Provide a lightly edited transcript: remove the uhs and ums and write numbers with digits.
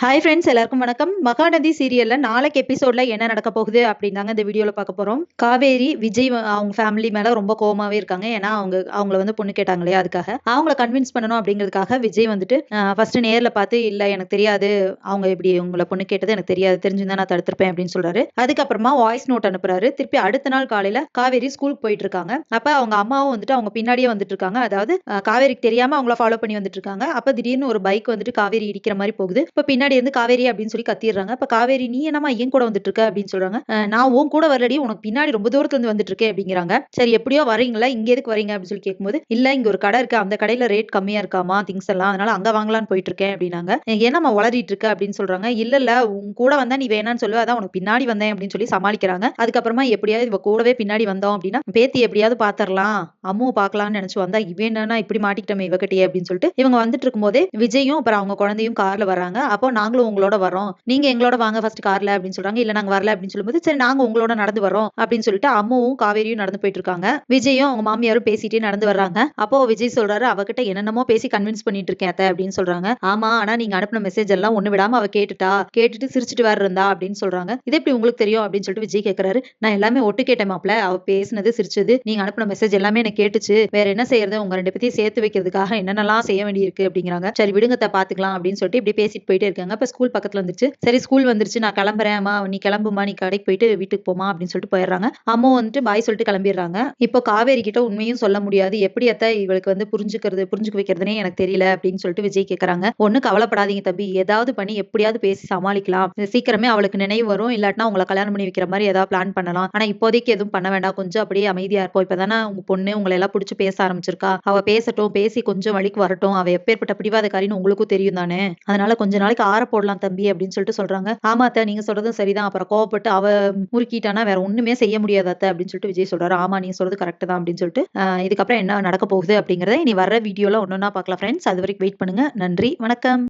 Hi friends, எல்லாருக்கும் வணக்கம். மகாநதி சீரியல்ல நாளைக்கு எபிசோட்ல என்ன நடக்க போகுது அப்படின்னாங்க இந்த வீடியோல பார்க்க போறோம். காவேரி விஜய் அவங்க ஃபேமிலி மேல ரொம்ப கோவமாவே இருக்காங்க. ஏன்னா அவங்கள வந்து பொண்ணு கேட்டாங்க இல்லையா, அதுக்காக அவங்கள கன்வின்ஸ் பண்ணணும் அப்படிங்கிறதுக்காக விஜய் வந்துட்டு ஃபர்ஸ்ட் நேர்ல பார்த்து இல்ல எனக்கு தெரியாது, அவங்க இப்படி உங்களை பொண்ணு கேட்டது எனக்கு தெரியாது, தெரிஞ்சிருந்தா நான் தடுத்திருப்பேன் அப்படின்னு சொல்றாரு. அதுக்கப்புறமா வாய்ஸ் நோட் அனுப்புறாரு. திருப்பி அடுத்த நாள் காலையில காவேரி ஸ்கூலுக்கு போயிட்டு இருக்காங்க. அப்ப அவங்க அம்மாவும் வந்துட்டு அவங்க பின்னாடியே வந்துட்டு இருக்காங்க. அதாவது காவேரிக்கு தெரியாம அவங்கள ஃபாலோ பண்ணி வந்துட்டு இருக்காங்க. அப்ப திடீர்னு ஒரு பைக் வந்துட்டு காவேரி இடிக்கிற மாதிரி போகுது. இப்ப பின்னாடி இருந்து காவேரி அப்படின்னு சொல்லி கத்திடுறாங்க. அப்ப காவேரி நீ என்னமா என் கூட வந்துட்டு இருக்க அப்படின்னு சொல்றாங்க. நான் உன் கூட வரலடி, உனக்கு பின்னாடி ரொம்ப தூரத்துல இருந்து வந்துட்டு இருக்கேன் அப்படிங்கிறாங்க. சரி எப்படியோ வரீங்களா, இங்க எதுக்கு வரீங்க அப்படின்னு சொல்லி கேட்கும்போது இல்ல இங்க ஒரு கடை இருக்கு, அந்த கடையில ரேட் கம்மியா இருக்காமா திங்ஸ் எல்லாம், அதனால அங்க வாங்கலாம்னு போயிட்டு இருக்கேன் அப்படின்னாங்க. என்னம்மா வளரிட்டு இருக்க அப்படின்னு சொல்றாங்க. இல்ல இல்ல உன் கூட வந்தா நீ வேணான்னு சொல்லுவ, அதான் உனக்கு பின்னாடி வந்தேன் அப்படின்னு சொல்லி சமாளிக்கிறாங்க. அதுக்கப்புறமா எப்படியாவது இவ கூடவே பின்னாடி வந்தோம் அப்படின்னா பேத்தி எப்படியாவது பாத்திரலாம், அம்முவை பாக்கலாம்னு நினைச்சு வந்தா இவன் என்னன்னா இப்படி மாட்டிக்கிட்டோமே இவகிட்டயே அப்படின்னு சொல்லிட்டு இவங்க வந்துட்டு இருக்கும் போதே விஜயும் அப்புறம் அவங்க குழந்தையும் கார்ல வராங்க. அப்போ நாங்களும் உங்களோட வரோம், நீங்க எங்களோட வாங்க ஃபர்ஸ்ட் கார்ல அப்படின்னு சொல்றாங்க. இல்ல நாங்க வரல அப்படின்னு சொல்லும்போது சரி நாங்க உங்களோட நடந்து வரோம் அப்படின்னு சொல்லிட்டு அம்முவும் காவேரியும் நடந்து போயிட்டு இருக்காங்க. விஜயும் அவங்க மாமியாரும் பேசிட்டே நடந்து வர்றாங்க. அப்போ விஜய் சொல்றாரு அவகிட்ட என்னென்னமோ பேசி கன்வின்ஸ் பண்ணிட்டு இருக்கேன் அத்தை அப்படின்னு சொல்றாங்க. ஆமா, ஆனா நீங்க அனுப்பின மெசேஜ் எல்லாம் ஒண்ணு விடாம அவ கேட்டுட்டு சிரிச்சுட்டு வேற இருந்தா அப்படின்னு சொல்றாங்க. இது எப்படி உங்களுக்கு தெரியும் அப்படின்னு சொல்லிட்டு விஜய் கேட்கிறாரு. நான் எல்லாமே ஒட்டு கேட்டேன் மாப்ள, அவ பேசினது சிரிச்சது நீங்க அனுப்பின மெசேஜ் எல்லாமே எனக்கு கேட்டுச்சு, வேற என்ன செய்யறது, உங்க ரெண்டு பேத்தையும் சேர்த்து வைக்கிறதுக்காக என்னென்னலாம் செய்ய வேண்டியிருக்கு அப்படிங்கிறாங்க. சரி விடுங்கத்த பாத்துக்கலாம் அப்படின்னு சொல்லிட்டு இப்படி பேசிட்டு போயிட்டே இருக்காங்க. இப்ப ஸ்கூல் பக்கத்துல வந்துருச்சு. சரி ஸ்கூல் வந்துருச்சு நான் கிளம்புறேன் அம்மா, நீ கிளம்புமா, நீ கடைக்கு போயிட்டு வீட்டுக்கு போமா அப்படின்னு சொல்லிட்டு போயிடுறாங்க. அம்மா வந்துட்டு பாய் சொல்லிட்டு கிளம்பிடுறாங்க. இப்போ காவேரி கிட்ட உண்மையும் சொல்ல முடியாது, எப்படி அத்தை இவளுக்கு வந்து புரிஞ்சுக்க வைக்கிறதுனே எனக்கு தெரியல அப்படின்னு சொல்லிட்டு விஜய் கேக்குறாங்க. ஒண்ணு கவலைப்படாதீங்க தம்பி, ஏதாவது பண்ணி எப்படியாவது பேசி சமாளிக்கலாம், சீக்கிரமே அவளுக்கு நினைவு வரும், இல்லாட்டினா உங்களை கல்யாணம் பண்ணி வைக்கிற மாதிரி ஏதாவது பிளான் பண்ணலாம், ஆனா இப்போதைக்கு எதுவும் பண்ண வேண்டாம், கொஞ்சம் அப்படியே அமைதியா இருப்போம், இப்பதானே உங்க பொண்ணு உங்களை எல்லாம் பிடிச்சு பேச ஆரம்பிச்சிருக்கா, அவ பேசட்டும், பேசி கொஞ்சம் வழிக்கு வரட்டும், அவ எப்பேற்பட்ட பிடிவாதக்காரின்னு உங்களுக்கும் தெரியும் தானே, அதனால கொஞ்ச நாளைக்கு ஆற போடலாம் தம்பி அப்படின்னு சொல்லிட்டு சொல்றாங்க. ஆமா அத்தை நீங்க சொல்றதும் சரிதான், அப்புறம் கோவப்பட்டு அவ முறுக்கிட்டானா வேற ஒண்ணுமே செய்ய முடியாது அத்தை அப்படின்னு சொல்லிட்டு விஜய் சொல்றாரு. ஆமா நீங்க சொல்றது கரெக்ட் தான் அப்படின்னு சொல்லிட்டு இதுக்கப்புறம் என்ன நடக்க போகுது அப்படிங்கறத இனி வர்ற வீடியோல ஒன்னொன்னா பார்க்கலாம் ஃப்ரெண்ட்ஸ். அது வரைக்கும் வெயிட் பண்ணுங்க. நன்றி, வணக்கம்.